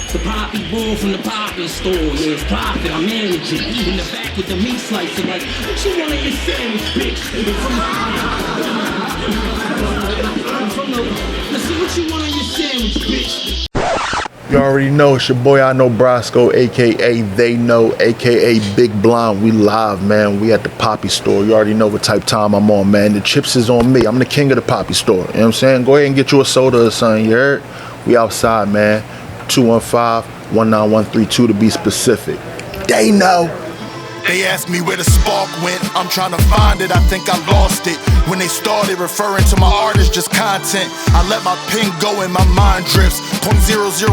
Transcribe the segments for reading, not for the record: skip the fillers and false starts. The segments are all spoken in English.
The Papi bull from the Papi store. Yeah, it's profit, I manage it. In the back with the meat slicer, like, what you want in your sandwich, bitch? Let's see what you want on your sandwich, bitch. You already know it's your boy iKnowBrasco, aka They Know, aka Big Blonde. We live, man. We at the Papi store. You already know what type of time I'm on, man. The chips is on me. I'm the king of the Papi store. You know what I'm saying? Go ahead and get you a soda or something, you heard? We outside, man. 215-19132 to be specific. They know. They asked me where the spark went, I'm trying to find it, I think I lost it. When they started referring to my artist, just content, I let my pen go and my mind drifts. 0.005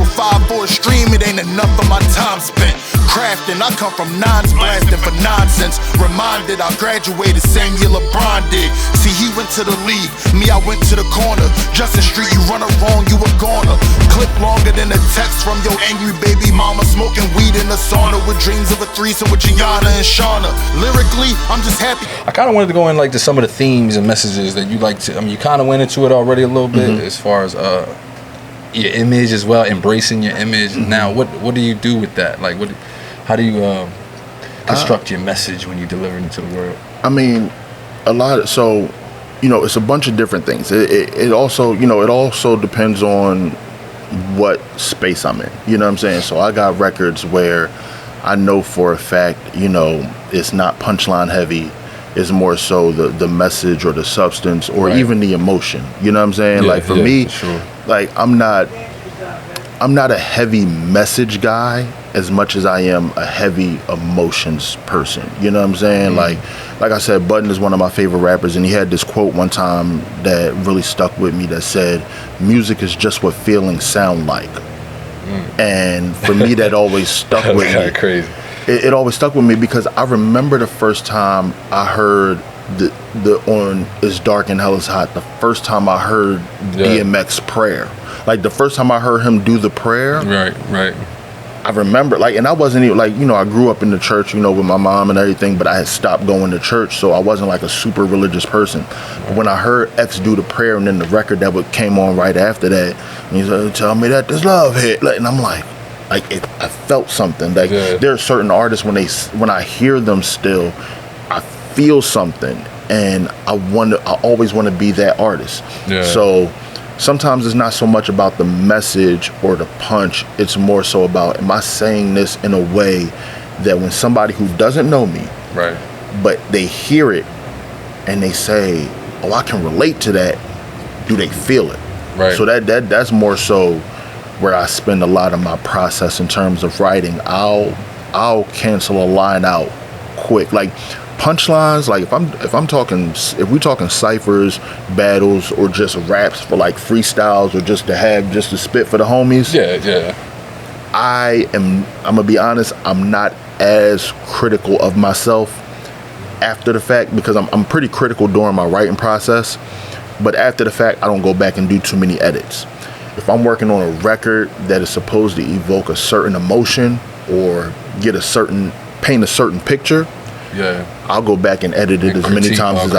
for a stream, it ain't enough of my time spent. Crafting, I come from nines blasting for nonsense. Reminded I graduated same year LeBron did. See, he went to the league, me I went to the corner. Justin Street, you run it wrong, you a goner. Clip longer than a text from your angry baby mama. Smoking weed in the sauna with dreams of a threesome with Gianna and Shauna. Lyrically, I'm just happy. I kind of wanted to go in like to some of the themes and messages that you like to. I mean, you kind of went into it already a little bit as far as your image as well, embracing your image. Now, what do you do with that? Like, how do you construct your message when you deliver it into the world? I mean, so, you know, it's a bunch of different things. It also, you know, it also depends on what space I'm in. You know what I'm saying? So I got records where I know for a fact, you know, it's not punchline heavy. It's more so the message or the substance or even the emotion. You know what I'm saying? Yeah, like for me, sure. like I'm not a heavy message guy as much as I am a heavy emotions person. You know what I'm saying? Like I said, Button is one of my favorite rappers, and he had this quote one time that really stuck with me that said, "Music is just what feelings sound like." And for me, that always stuck with me. Crazy. It always stuck with me because I remember the first time I heard the on It's Dark and Hell is Hot. The first time I heard DMX prayer, like the first time I heard him do the prayer. Right. I remember, like, and I wasn't even, like, you know, I grew up in the church, you know, with my mom and everything, but I had stopped going to church, so I wasn't like a super religious person. But when I heard X do the prayer, and then the record that came on right after that, and he said, "Tell me that this love hit," and I'm like I felt something. Like there are certain artists when I hear them still, I feel something, and I always want to be that artist. So sometimes it's not so much about the message or the punch. It's more so about, am I saying this in a way that when somebody who doesn't know me, but they hear it and they say, "Oh, I can relate to that," do they feel it? So that's more so where I spend a lot of my process in terms of writing. I'll cancel a line out quick. Like punchlines, like if we talking ciphers, battles, or just raps for like freestyles, or just to spit for the homies. I'm gonna be honest, I'm not as critical of myself after the fact, because I'm pretty critical during my writing process, but after the fact I don't go back and do too many edits. If I'm working on a record that is supposed to evoke a certain emotion or paint a certain picture, I'll go back and edit it as many times as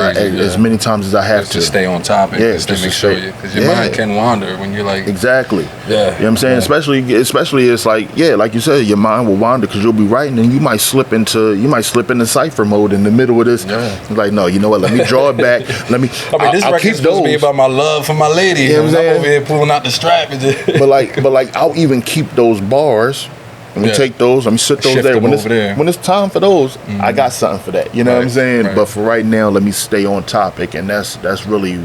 I have to stay on topic. Just to make sure because your mind can wander when you're like You know what I'm saying? Especially it's like like you said, your mind will wander because you'll be writing and you might slip into Cypher mode in the middle of this. It's like, no, you know what? Let me draw it back. This record's supposed to be about my love for my lady. You know what I'm saying? I'm over here pulling out the strap and just but like I'll even keep those bars. Let me take those. Let me sit those there. When it's time for those, I got something for that. You know what I'm saying? But for right now, let me stay on topic, and that's really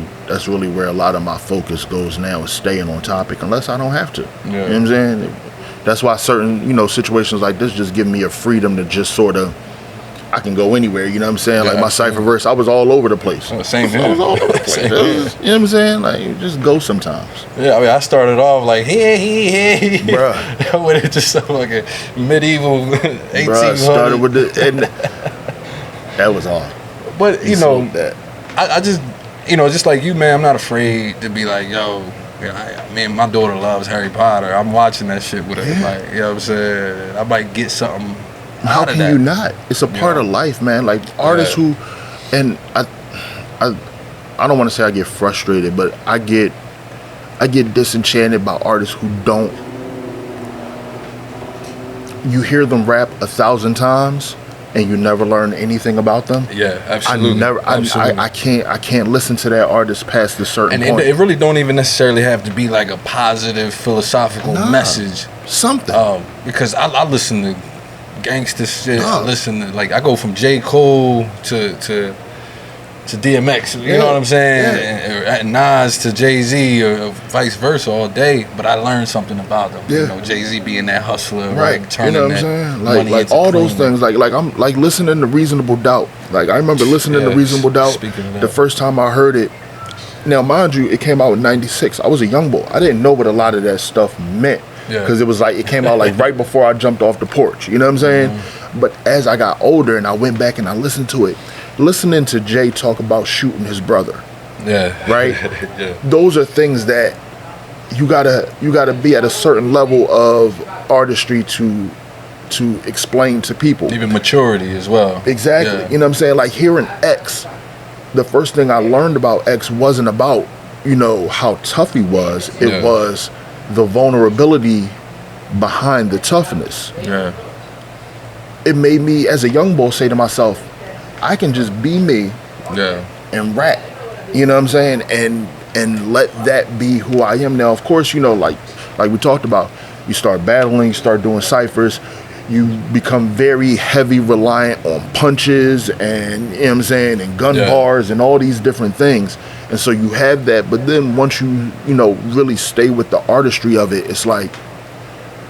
where a lot of my focus goes now, is staying on topic, unless I don't have to. You know what I'm saying? That's why certain situations like this just give me a freedom to just sort of. I can go anywhere, you know what I'm saying? Like my Cypher verse, I was all over the place. Same here. I was all over the place. You know what I'm saying? Like, you just go sometimes. Yeah, I mean, I started off like, hey. Bruh. I went into something like a medieval 1800. Bruh, started with and that was all. But, I just, just like you, man, I'm not afraid to be like, yo, my daughter loves Harry Potter. I'm watching that shit with her. Like, you know what I'm saying? I might get something. How can you not? It's a part of life, man. Like artists who, and I don't want to say I get frustrated, but I get disenchanted by artists who don't you hear them rap 1,000 times and you never learn anything about them. Yeah, absolutely. I can't listen to that artist past a certain and point. it really don't even necessarily have to be like a positive philosophical message. Something. Because I listen to gangster shit. I listen to, like, I go from J. Cole to DMX, you know what I'm saying? And Nas to Jay-Z or vice versa all day, but I learned something about them. You know, Jay-Z being that hustler, right? Like, turning you know what I'm saying? Like all those things, like I'm like listening to Reasonable Doubt. Like I remember listening to Reasonable Doubt the first time I heard it. Now, mind you, it came out in '96. I was a young boy. I didn't know what a lot of that stuff meant. Because it was like, it came out like right before I jumped off the porch. You know what I'm saying? Mm-hmm. But as I got older and I went back and I listened to it, listening to Jay talk about shooting his brother. Yeah. Right? Those are things that you gotta be at a certain level of artistry to explain to people. Even maturity as well. Exactly. You know what I'm saying? Like hearing X, the first thing I learned about X wasn't about, you know, how tough he was. It was the vulnerability behind the toughness. Yeah. It made me, as a young boy, say to myself, I can just be me and rap. You know what I'm saying? And let that be who I am. Now, of course, you know, like we talked about, you start battling, you start doing ciphers, you become very heavy reliant on punches and, you know what I'm saying, and gun bars and all these different things. And so you have that, but then once you know, really stay with the artistry of it, it's like,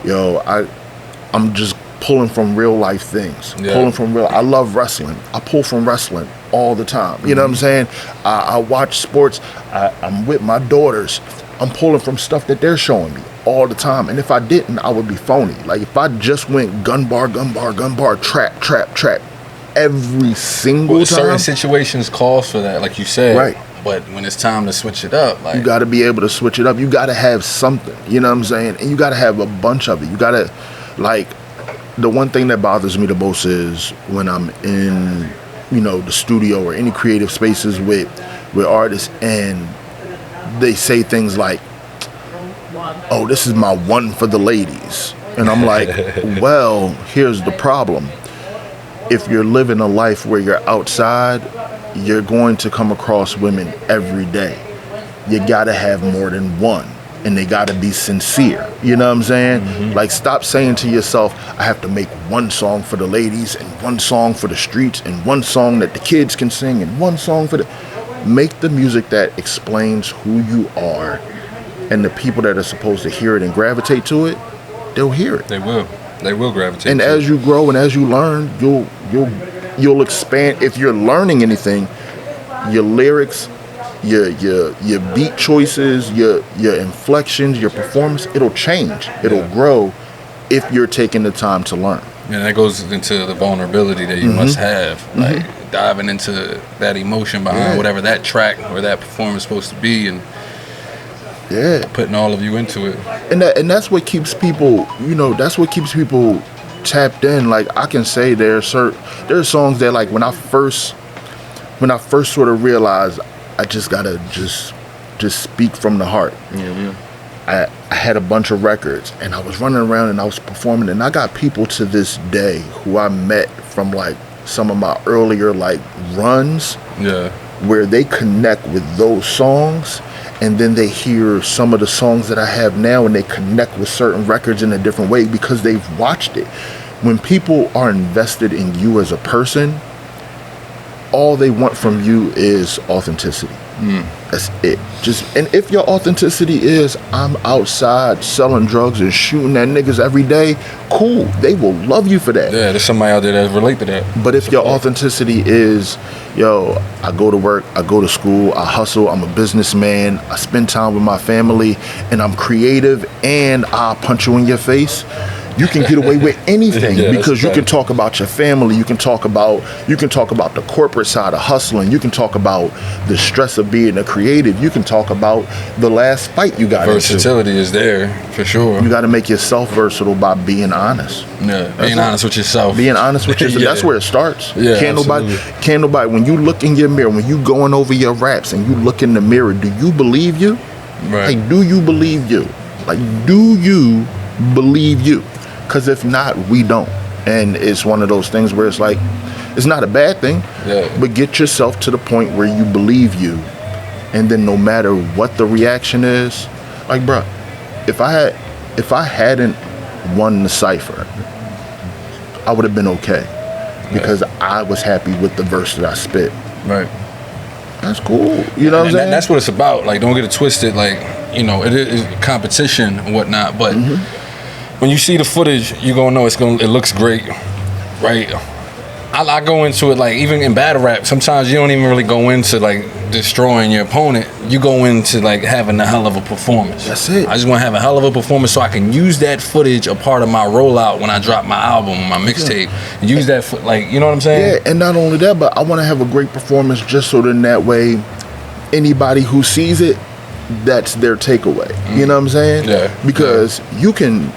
yo, I'm just pulling from real life things. I love wrestling. I pull from wrestling all the time. You know what I'm saying? I watch sports. I'm with my daughters. I'm pulling from stuff that they're showing me all the time. And if I didn't, I would be phony. Like if I just went gun bar, trap every single time. Certain situations calls for that, like you said. Right. But when it's time to switch it up, like, you got to be able to switch it up. You got to have something, you know what I'm saying? And you got to have a bunch of it. You got to, like, the one thing that bothers me the most is when I'm in, you know, the studio or any creative spaces with artists and they say things like, oh, this is my one for the ladies. And I'm like, well, here's the problem. If you're living a life where you're outside, you're going to come across women every day. You gotta have more than one, and they gotta be sincere. You know what I'm saying? Mm-hmm. Like, stop saying to yourself, I have to make one song for the ladies and one song for the streets and one song that the kids can sing and one song for the... Make the music that explains who you are, and the people that are supposed to hear it and gravitate to it, they'll hear it. They will gravitate. And as you grow and as you learn, you'll expand. If you're learning anything, your lyrics, your beat choices, your inflections, your performance, it'll change. It'll grow if you're taking the time to learn. And that goes into the vulnerability that you must have, like diving into that emotion behind whatever that track or that performance is supposed to be, and putting all of you into it. And that's what keeps people, you know, that's what keeps people tapped in. Like, I can say there's songs that, like, when I first sort of realized I just gotta just speak from the heart. I had a bunch of records and I was running around and I was performing, and I got people to this day who I met from like some of my earlier like runs where they connect with those songs, and then they hear some of the songs that I have now and they connect with certain records in a different way because they've watched it. When people are invested in you as a person, all they want from you is authenticity. That's it. And if your authenticity is, I'm outside selling drugs and shooting at niggas every day, cool. They will love you for that. Yeah, there's somebody out there that relate to that. But if your authenticity is, yo, I go to work, I go to school, I hustle, I'm a businessman, I spend time with my family, and I'm creative, and I'll punch you in your face, you can get away with anything because you can talk about your family, you can talk about the corporate side of hustling, you can talk about the stress of being a creative, you can talk about the last fight you got versatility is there for sure. You got to make yourself versatile by being honest. Being honest with yourself. Being honest with yourself. That's where it starts. Can't nobody, when you look in your mirror, when you going over your raps and you look in the mirror, do you believe you? Right. Like, do you believe you? Like, do you believe you? Because if not, we don't. And it's one of those things where it's like, it's not a bad thing, but get yourself to the point where you believe you. And then no matter what the reaction is, like, bro, if I hadn't won the Cypher, I would have been okay. Because I was happy with the verse that I spit. Right. That's cool. You know what I'm saying? That's what it's about. Like, don't get it twisted. Like, you know, it is competition and whatnot. But when you see the footage, you're gonna know it looks great, right? I go into it like, even in battle rap, sometimes you don't even really go into like destroying your opponent. You go into like having a hell of a performance. That's it. I just want to have a hell of a performance so I can use that footage a part of my rollout when I drop my album, my mixtape. Use that like, you know what I'm saying? Yeah, and not only that, but I want to have a great performance just so then that way anybody who sees it, that's their takeaway. You know what I'm saying? Yeah. Because you can,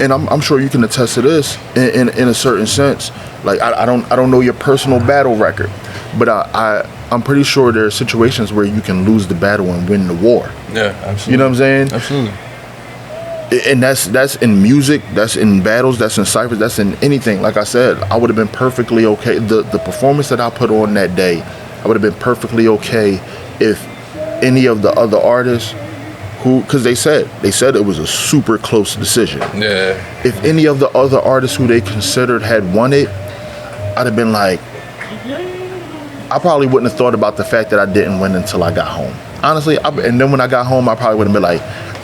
and I'm sure you can attest to this in a certain sense. Like, I don't know your personal battle record, but I'm pretty sure there are situations where you can lose the battle and win the war. Yeah, absolutely. You know what I'm saying? Absolutely. And that's in music, that's in battles, that's in ciphers, that's in anything. Like I said, I would have been perfectly okay. The performance that I put on that day, I would have been perfectly okay if any of the other artists because they said it was a super close decision. Yeah. If any of the other artists who they considered had won it, I'd have been like, I probably wouldn't have thought about the fact that I didn't win until I got home. Honestly, and then when I got home, I probably would have been like,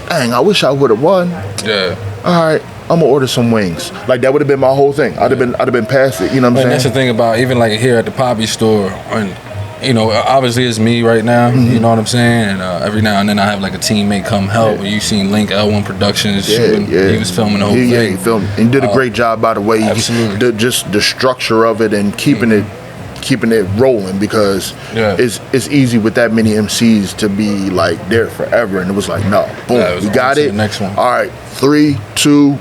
dang, I wish I would have won. Yeah. All right, I'm gonna order some wings. Like, that would have been my whole thing. I'd have been past it. You know what I'm saying? That's the thing about even like here at the Papi store, and you know, obviously it's me right now. You know what I'm saying? And every now and then I have like a teammate come help. You seen Link L1 Productions shooting? He was filming the whole thing. Yeah, he filmed. And did a great job, by the way. Absolutely. Just the structure of it and keeping it rolling, because it's easy with that many MCs to be like there forever. And it was like, no, boom, we got it. The next one. All right, 3, 2,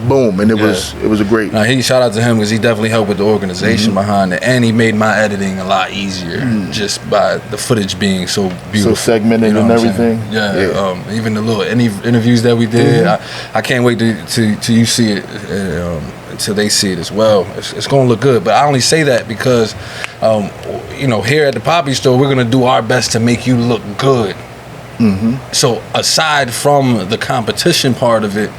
boom, and it was a great. Now, shout out to him because he definitely helped with the organization behind it, and he made my editing a lot easier just by the footage being so beautiful, so segmented, you know, and everything. Yeah. Even the little interviews that we did, I can't wait to you see it until they see it as well. It's gonna look good, but I only say that because you know, here at the Papi store, we're gonna do our best to make you look good. So aside from the competition part of it,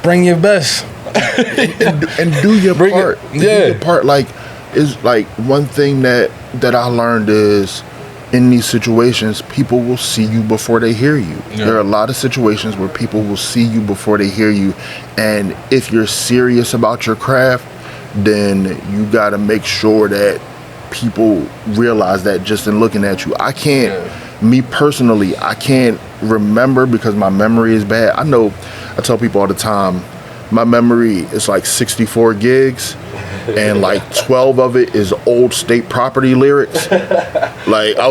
bring your best and do your part. Do your part. Like, is like one thing that I learned is, in these situations, people will see you before they hear you. There are a lot of situations where people will see you before they hear you, and if you're serious about your craft, then you got to make sure that people realize that just in looking at you. Me personally, I can't remember because my memory is bad. I tell people all the time, my memory is like 64 gigs and like 12 of it is old State Property lyrics. Like, I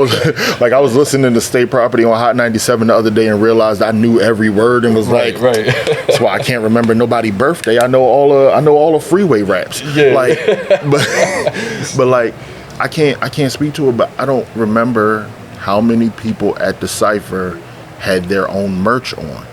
was listening to State Property on Hot 97 the other day and realized I knew every word and was right. That's why I can't remember nobody's birthday. I know all the Freeway raps. Like, but like, I can't speak to it, but I don't remember how many people at the Cypher had their own merch on.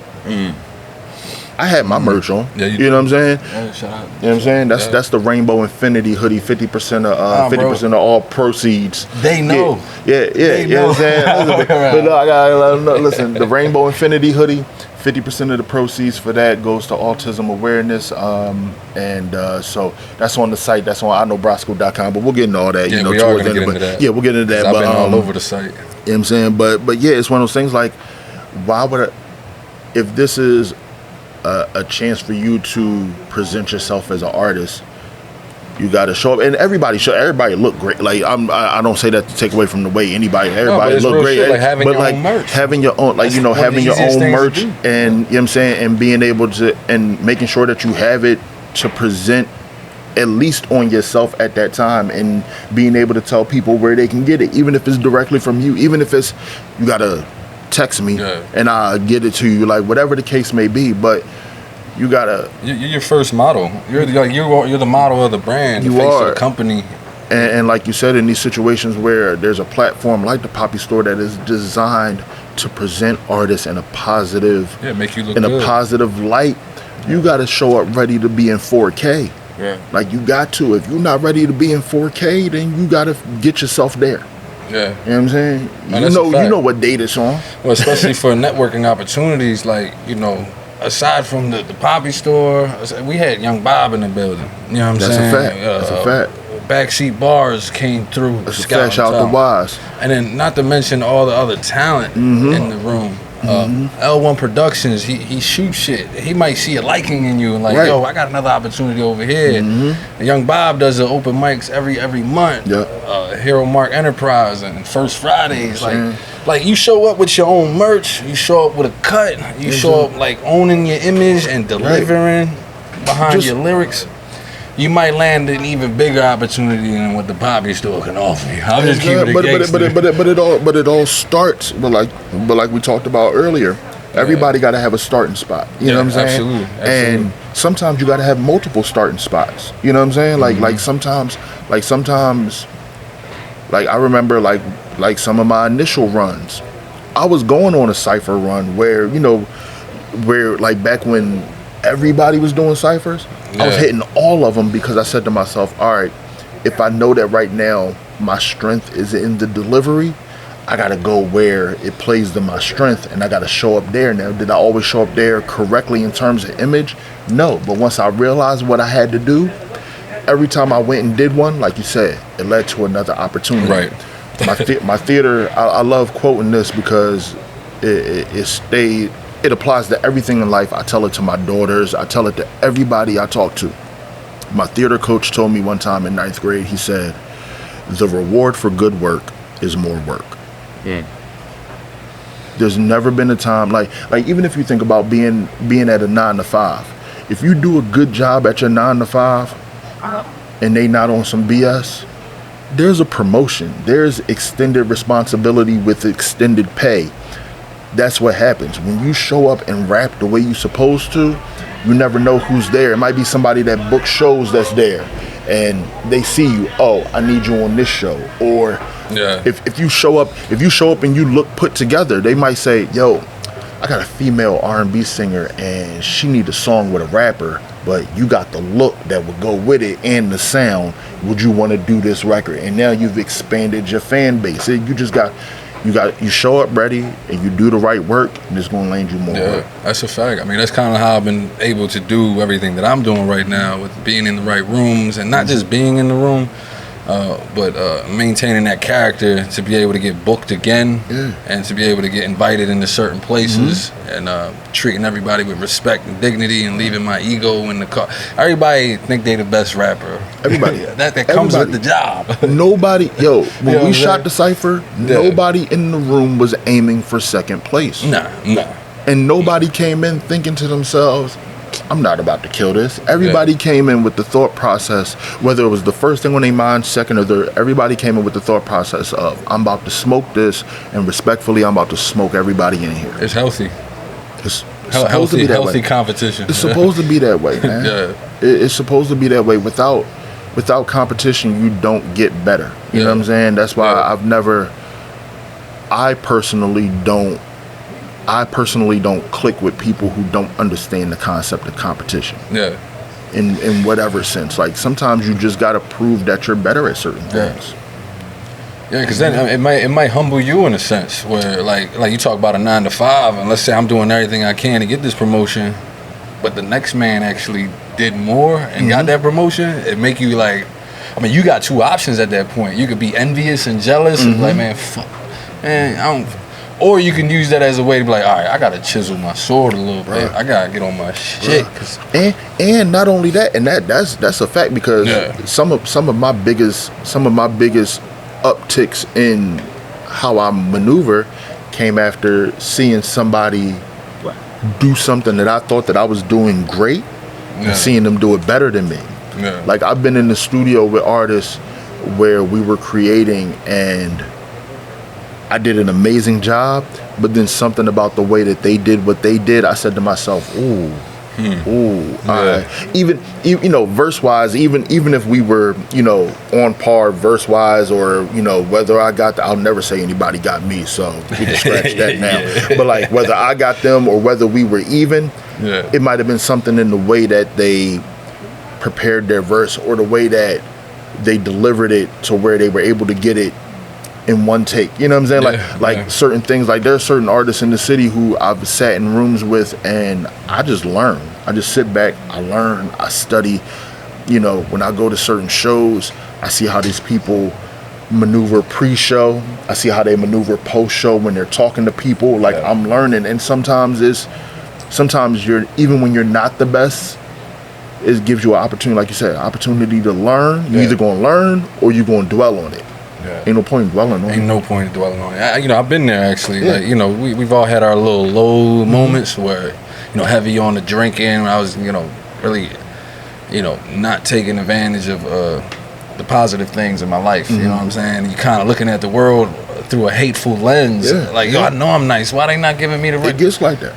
I had my merch on. You know what I'm saying? Shout out. You know what I'm saying? That's the Rainbow Infinity hoodie, 50% of all proceeds. They know. Yeah. You know what I'm saying? But no, I gotta listen, the Rainbow Infinity hoodie, 50% of the proceeds for that goes to autism awareness. So that's on the site. That's on iKnowBrasco.com. But we'll get into all that. Yeah, you know, we are gonna get into that. Yeah, we'll get into that. I've been all over the site. You know what I'm saying? But yeah, it's one of those things like, why would if this is a chance for you to present yourself as an artist, you got to show up, and everybody look great. Like, I don't say that to take away from the way everybody look great, shit, like having your own merch. Having your own, like, you know, having your own merch, and you know what I'm saying, and being able to, and making sure that you have it to present at least on yourself at that time, and being able to tell people where they can get it, even if it's directly from you, even if it's, you gotta text me and I'll get it to you, like, whatever the case may be. But you gotta, you're your first model. You're the model of the brand, the face of the company. And like you said, in these situations where there's a platform like the Papi store that is designed to present artists in a positive, make you look in good. A positive light, You got to show up ready to be in 4K. Yeah. Like, you got to. If you're not ready to be in 4K, then you got to get yourself there. Yeah. You know what I'm saying? No, you know what date it's on. Well, especially for networking opportunities, like, you know, aside from the Papi store, we had Young Bob in the building. You know what I'm saying? That's a fact. Backseat Bars came through. That's a fact. Shout out to Wise. And then, not to mention all the other talent in the room. L1 Productions, he shoots shit. He might see a liking in you and like, yo, I got another opportunity over here. Young Bob does the open mics every month. Hero Mark Enterprise and First Fridays. Like you show up with your own merch. You show up with a cut. You show up like owning your image and delivering behind your lyrics. You might land an even bigger opportunity than what the Papi store can offer you. I'll just keep it a but it all starts. But like we talked about earlier, everybody got to have a starting spot. You know what I'm saying? Absolutely. And sometimes you got to have multiple starting spots. You know what I'm saying? Like sometimes, I remember like some of my initial runs. I was going on a Cypher run where like back when everybody was doing ciphers. I was hitting all of them because I said to myself, all right, if I know that right now my strength is in the delivery, I got to go where it plays to my strength and I got to show up there. Now, did I always show up there correctly in terms of image? No, but once I realized what I had to do, every time I went and did one, like you said, it led to another opportunity. Right. My theater, I love quoting this because it applies to everything in life. I tell it to my daughters. I tell it to everybody I talk to. My theater coach told me one time in 9th grade, he said, the reward for good work is more work. There's never been a time, like even if you think about being at a 9 to 5, if you do a good job at your 9 to 5 and they not on some BS, there's a promotion. There's extended responsibility with extended pay. That's what happens when you show up and rap the way you supposed to. You never know who's there. It might be somebody that books shows that's there and they see you, oh, I need you on this show. Or if you show up and you look put together, they might say, yo, I got a female R&B singer and she need a song with a rapper, but you got the look that would go with it and the sound. Would you want to do this record? And now you've expanded your fan base. You show up ready and you do the right work, and it's gonna land you more work. That's a fact. I mean, that's kind of how I've been able to do everything that I'm doing right now, with being in the right rooms and not just being in the room, but maintaining that character to be able to get booked again and to be able to get invited into certain places and treating everybody with respect and dignity and leaving my ego in the car. Everybody think they the best rapper. Everybody. that comes with the job. Nobody, when we shot the Cypher, nobody in the room was aiming for second place. Nah. And nobody came in thinking to themselves, I'm not about to kill this. Everybody came in with the thought process, whether it was the first thing on their mind, second or third, everybody came in with the thought process of, I'm about to smoke this, and respectfully, I'm about to smoke everybody in here. It's healthy. It's supposed to be that healthy way. Competition. It's supposed to be that way, man. It's supposed to be that way. Without competition, you don't get better. You know what I'm saying? That's why I personally don't click with people who don't understand the concept of competition. In whatever sense. Like, sometimes you just gotta prove that you're better at certain things. Yeah, because then it might humble you in a sense where like you talk about a 9 to 5, and let's say I'm doing everything I can to get this promotion, but the next man actually did more and got that promotion. It make you like, I mean, you got two options at that point. You could be envious and jealous and like, man, fuck, man, I don't. Or you can use that as a way to be like, all right, I gotta chisel my sword a little bit. I gotta get on my shit. And not only that, and that's a fact, because some of my biggest upticks in how I maneuver came after seeing somebody do something that I thought that I was doing great and seeing them do it better than me. Like, I've been in the studio with artists where we were creating and I did an amazing job, but then something about the way that they did what they did, I said to myself, ooh, Ooh, even you know, verse wise, even if we were, you know, on par verse wise, or you know, whether I got I'll never say anybody got me, so we can scratch that now. But like whether I got them or whether we were even, it might have been something in the way that they prepared their verse or the way that they delivered it to where they were able to get it in one take. You know what I'm saying? Like certain things, like there are certain artists in the city who I've sat in rooms with and I just learn. I just sit back, I learn, I study. You know, when I go to certain shows, I see how these people maneuver pre-show. I see how they maneuver post-show when they're talking to people. Like I'm learning, and sometimes you're, even when you're not the best, it gives you an opportunity, like you said, opportunity to learn. You're either gonna learn or you're gonna dwell on it. Ain't no point in dwelling on it. Ain't no point in dwelling on it. You know, I've been there actually. Like, you know, we've all had our little low moments where, you know, heavy on the drinking. I was, you know, really, you know, not taking advantage of the positive things in my life. You know what I'm saying? You kind of looking at the world through a hateful lens. Like, yo, I know I'm nice. Why they not giving me the right? It gets like that.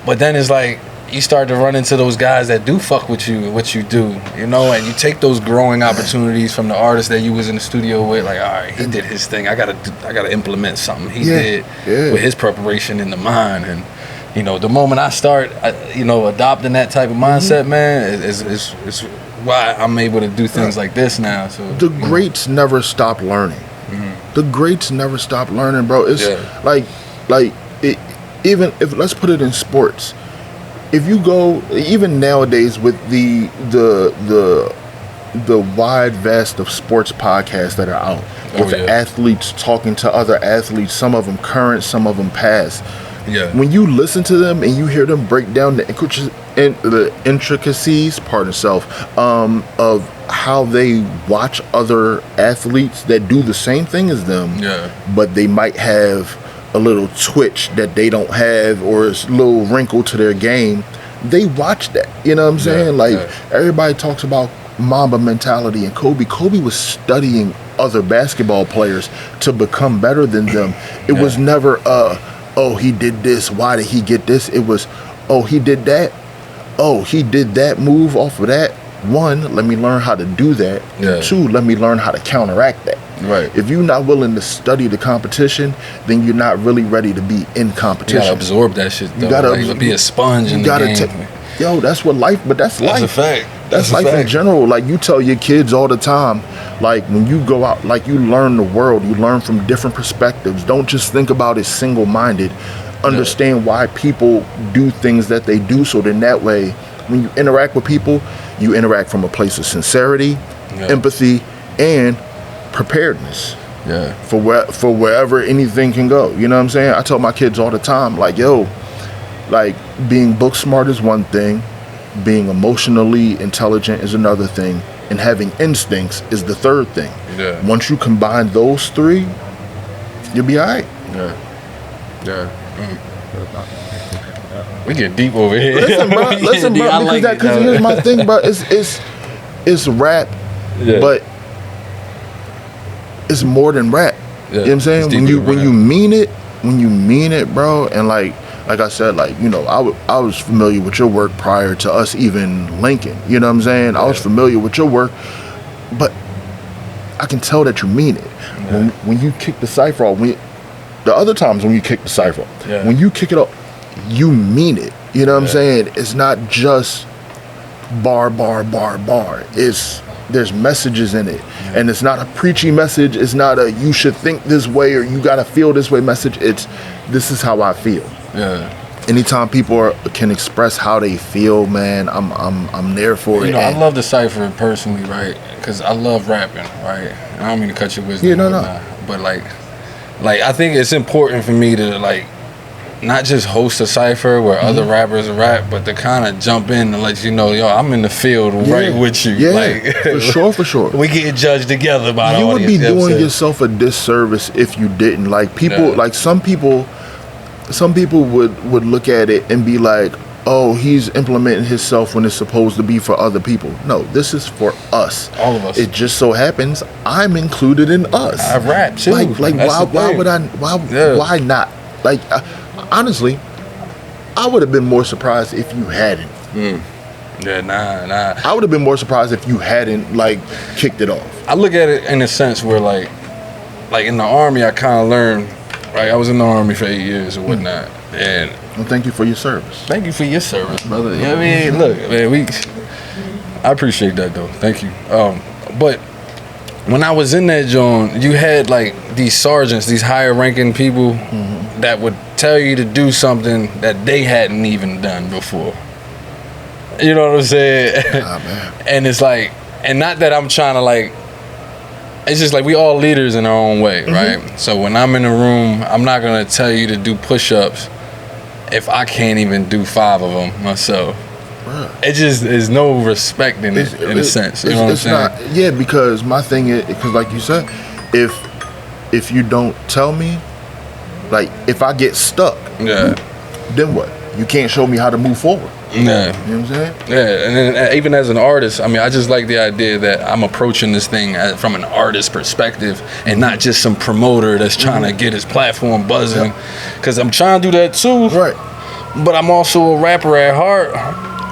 But then it's like, you start to run into those guys that do fuck with you, what you do, you know, and you take those growing opportunities from the artist that you was in the studio with, like, all right, he did his thing, I gotta implement something he did with his preparation in the mind. And you know, the moment I start, you know, adopting that type of mindset, man, is why I'm able to do things like this now. So the greats never stop learning. The greats never stop learning, bro. It's like it, even if, let's put it in sports. If you go, even nowadays with the wide vast of sports podcasts that are out, with athletes talking to other athletes, some of them current, some of them past. When you listen to them and you hear them break down the intricacies, pardon self, of how they watch other athletes that do the same thing as them, but they might have a little twitch that they don't have, or a little wrinkle to their game, they watch that. You know what I'm saying? Like everybody talks about Mamba mentality and Kobe. Kobe was studying other basketball players to become better than them. It was never oh, he did this, why did he get this? It was, oh, he did that, oh, he did that move off of that. One, let me learn how to do that. Two, let me learn how to counteract that. If you're not willing to study the competition, then you're not really ready to be in competition. You gotta absorb that shit, though. You gotta be a sponge in the game. Yo, that's what life, but that's life. That's a fact. That's life in general. Like you tell your kids all the time, like when you go out, like you learn the world, you learn from different perspectives. Don't just think about it single-minded. Understand why people do things that they do, so then that way, when you interact with people, you interact from a place of sincerity, empathy, and preparedness. For wherever anything can go. You know what I'm saying? I tell my kids all the time, like, yo, like being book smart is one thing, being emotionally intelligent is another thing, and having instincts is the third thing. Once you combine those three, you'll be all right. We get deep over here. Listen, bro, because here's my thing, bro. It's rap, but it's more than rap. You know what I'm saying? When you mean it, bro, and like I said, like, you know, I was familiar with your work prior to us even linking. You know what I'm saying? I was familiar with your work, but I can tell that you mean it. When you kick the Cypher off, the other times when you kick the Cypher off, when you kick it up, you mean it. You know what I'm saying? It's not just bar. There's messages in it, and it's not a preachy message. It's not a you should think this way or you gotta feel this way message. It's this is how I feel. Anytime people can express how they feel, man, I'm there for it. You know, I love the Cypher personally, right? Because I love rapping, right? I don't mean to cut your wisdom. But like I think it's important for me to like not just host a Cypher where other rappers rap, but to kind of jump in and let you know, yo, I'm in the field right with you. Like, for sure. We get judged together by the audience. You would be doing yourself a disservice if you didn't. Like people, like some people would look at it and be like, oh, he's implementing himself when it's supposed to be for other people. No, this is for us. All of us. It just so happens I'm included in us. I rap too. Like why would I? Why not? Like honestly, I would have been more surprised if you hadn't. Yeah, nah. I would have been more surprised if you hadn't like kicked it off. I look at it in a sense where like in the Army, I kind of learned. Right, I was in the Army for 8 years or whatnot, and well, thank you for your service. Thank you for your service, brother. You know what I mean? Look, man, I appreciate that though. Thank you. But when I was in that joint, you had like these sergeants, these higher ranking people that would tell you to do something that they hadn't even done before. You know what I'm saying? Man. And it's like, and not that I'm trying to like, it's just like we all leaders in our own way, right? So when I'm in a room, I'm not gonna tell you to do push-ups if I can't even do 5 of them myself. It just is no respect in it, in a sense. You know what I'm saying? Not, yeah, because my thing is, because like you said, if you don't tell me, like if I get stuck, then what? You can't show me how to move forward. Yeah. You know what I'm saying? Yeah, and then even as an artist, I mean, I just like the idea that I'm approaching this thing from an artist perspective and not just some promoter that's trying to get his platform buzzing. Because I'm trying to do that too. Right. But I'm also a rapper at heart.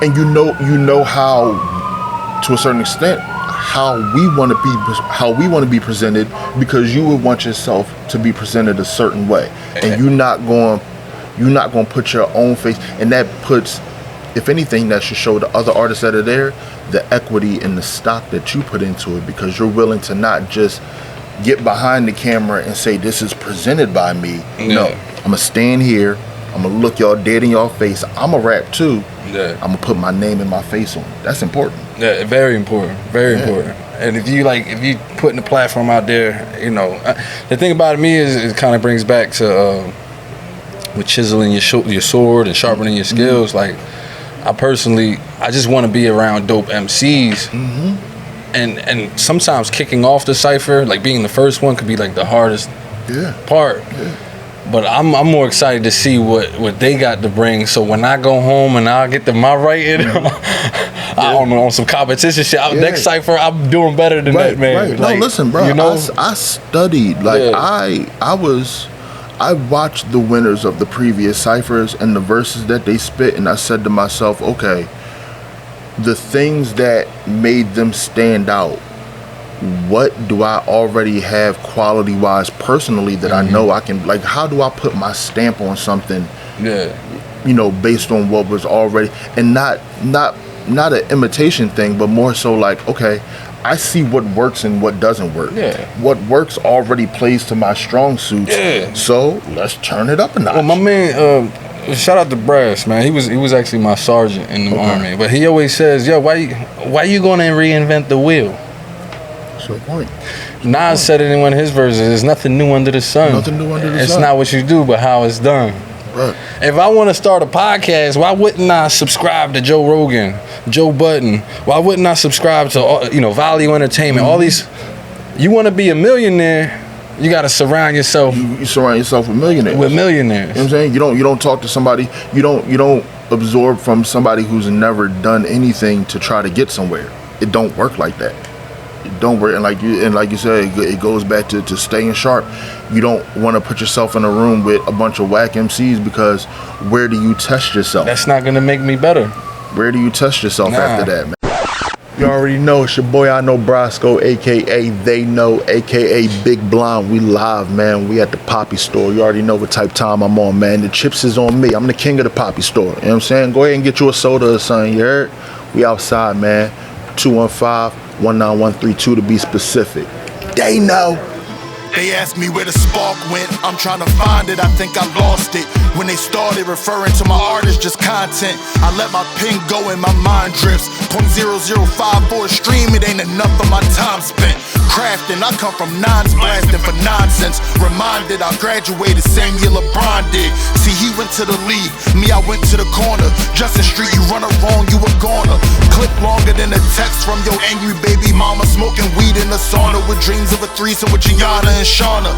And you know how, to a certain extent, how we want to be presented, because you would want yourself to be presented a certain way, and you're not going to put your own face, and that puts, if anything, that should show the other artists that are there the equity and the stock that you put into it, because you're willing to not just get behind the camera and say this is presented by me. No, I'm gonna stand here, I'm gonna look y'all dead in y'all face, I'm a rap too. I'm gonna put my name and my face on it. That's important. Yeah, very important, very important. And if you putting the platform out there, you know, the thing about me is it kind of brings back to with chiseling your sword and sharpening your skills. Like I just want to be around dope MCs, and sometimes kicking off the Cypher, like being the first one, could be like the hardest part. But I'm more excited to see what they got to bring. So when I go home and I get to my writing, I don't know, on some competition shit. Next Cypher, I'm doing better than that, man. Right. Like, no, listen, bro. You know? I studied. Like I watched the winners of the previous Cyphers and the verses that they spit, and I said to myself, okay, the things that made them stand out, what do I already have quality-wise personally that I know I can, like, how do I put my stamp on something, you know, based on what was already, and not an imitation thing, but more so like, okay, I see what works and what doesn't work. What works already plays to my strong suits. So let's turn it up a notch. Well, my man, shout out to Brasco, man. He was actually my sergeant in the Army, but he always says, "Yo, why you gonna reinvent the wheel?" That's your point. Nas said it in one of his verses. There's nothing new under the sun. Nothing new under the sun. It's not what you do, but how it's done. Right. If I want to start a podcast, why wouldn't I subscribe to Joe Rogan, Joe Budden? Why wouldn't I subscribe to Value Entertainment? All these. You want to be a millionaire, you got to surround yourself. You surround yourself with millionaires. With millionaires. You know what I'm saying? You don't talk to somebody. You don't absorb from somebody who's never done anything to try to get somewhere. It don't work like that. It don't work. And like you said, it goes back to staying sharp. You don't want to put yourself in a room with a bunch of whack MCs, because where do you test yourself? That's not gonna make me better. Where do you test yourself after that, man? You already know it's your boy iKnowBrasco, aka They Know, aka Big Blonde. We live, man. We at the Papi store. You already know what type time I'm on, man. The chips is on me. I'm the king of the Papi store. You know what I'm saying? Go ahead and get you a soda or something, you heard? We outside, man. 215-19132 to be specific. They know. They asked me where the spark went, I'm trying to find it, I think I lost it. When they started referring to my art as just content, I let my pen go and my mind drifts. 0.005 for a stream, it ain't enough of my time spent. Crafting, I come from nines blasting for nonsense. Reminded I graduated same year LeBron did. See, he went to the league, me I went to the corner. Justin Street, you run it wrong, you a goner. Clip longer than a text from your angry baby mama. Smoking weed in the sauna with dreams of a threesome with Gianna and Shauna.